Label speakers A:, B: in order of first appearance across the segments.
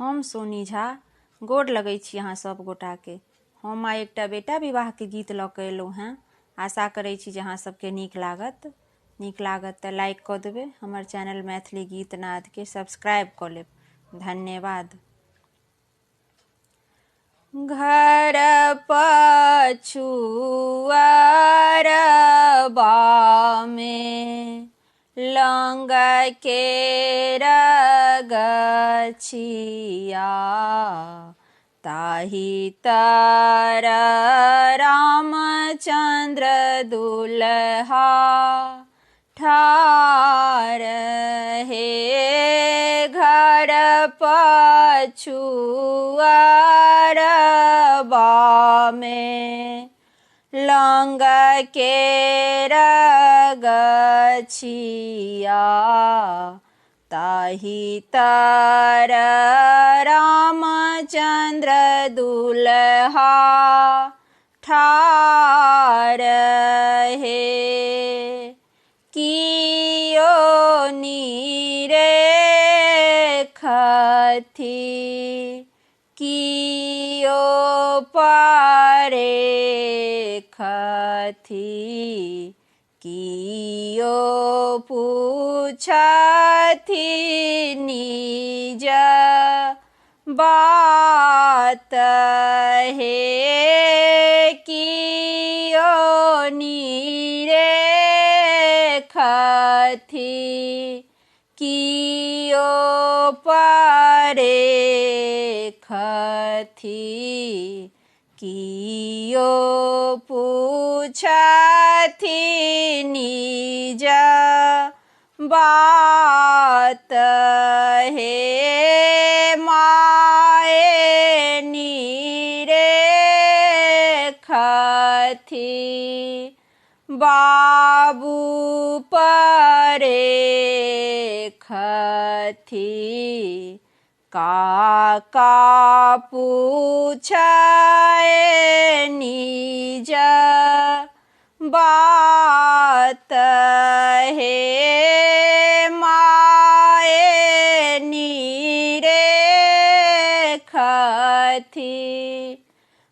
A: हम सोनी झा गोर लगै छी अहाँ सब गोटा के। हम आइ एकटा बेटा विवाह के गीत लऽ कऽ एलहुँ हैं। आशा करै छी जे अहाँ सबके नीक लागत तऽ लाइक कऽ देबै। हमर चैनल मैथिली गीत नाद के सब्सक्राइब कऽ लेब। धन्यवाद। घर पछुआरबा में लौंग के गछिया ताहि तर रामचंद्र दुल्हा ठार हे। घर पछुआरबा में लौंग के गछिया ताहि तर रामचंद्र दुल्हा ठार हे। कियो निरेखथि कियो परेखथि कियो पूछथि निज बात हे। कियो निरेखथि कियो परेखथि कियो पूछथि निज बात हे। माए निरेखथि बाबू परेखथि काका पूछै निज बात हे। माए निरेखथि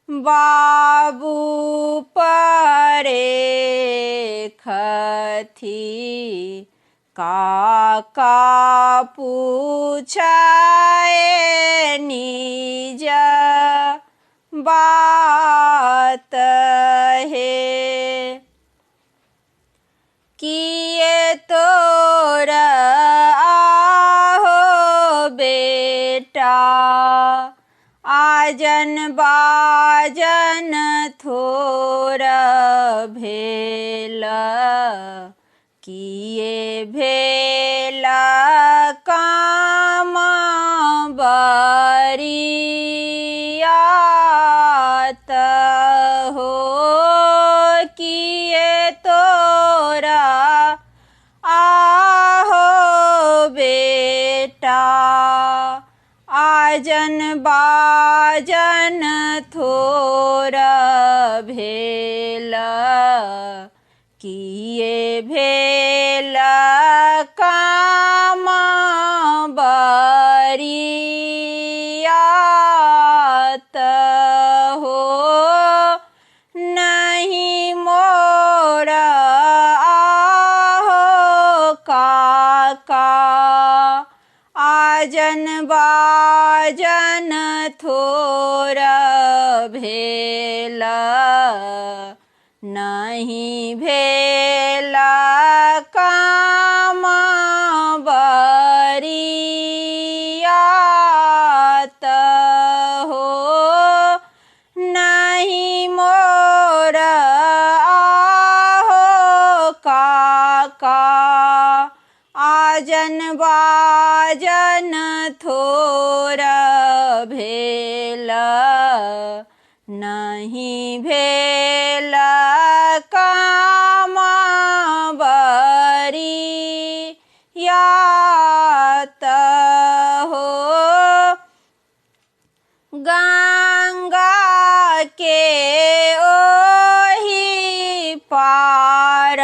A: बाबू परेखथि काका पूछै निज बात हे। किए तोर आहो बेटा आजन बाजन थोर भेल। किए भेल काम बरियात हो। किए तोरा आहो बेटा आजन बाजन थोर भेल। किए भेल काम बरियात हो। नहीं मोर आहो काका आजन बाजन थोर भेल। नहीं भेल काम बरियात हो। नहीं मोर आहो काका आजन बाजन थोर भेल। नहीं भेल काम बरियात हो। गंगा के ओहि पार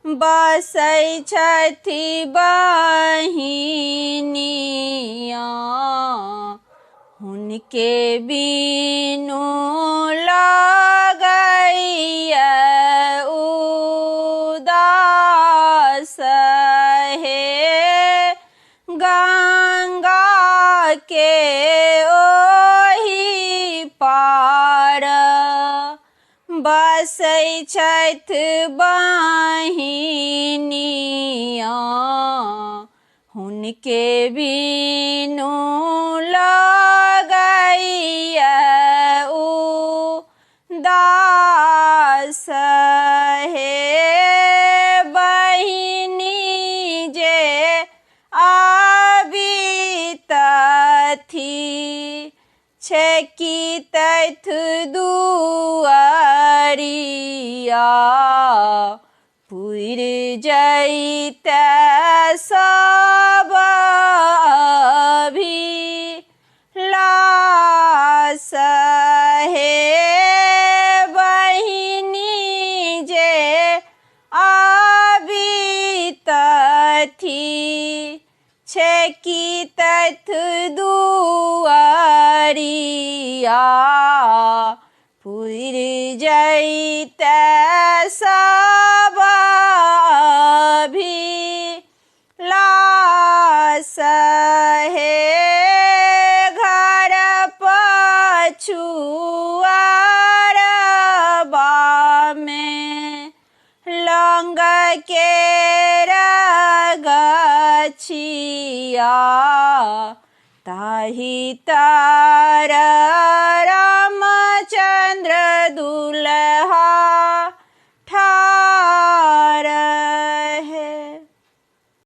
A: बसै छथि बहिनिया हुनके बिनु लगैया उदास हे गंगा के ओहि पार बसै छथि बहिनिया हुनके बिनु लगैया उदास हे बहिनी जे आबितथि छेकितैथ दुआरिया पुर जैते सब अभिलाष हे बहिनी जे आबितथि छेकितैथ दुआरिया पुर जैते सब अभिलाष हे घर पछुआरबा में लंग के गछिया ताहि तर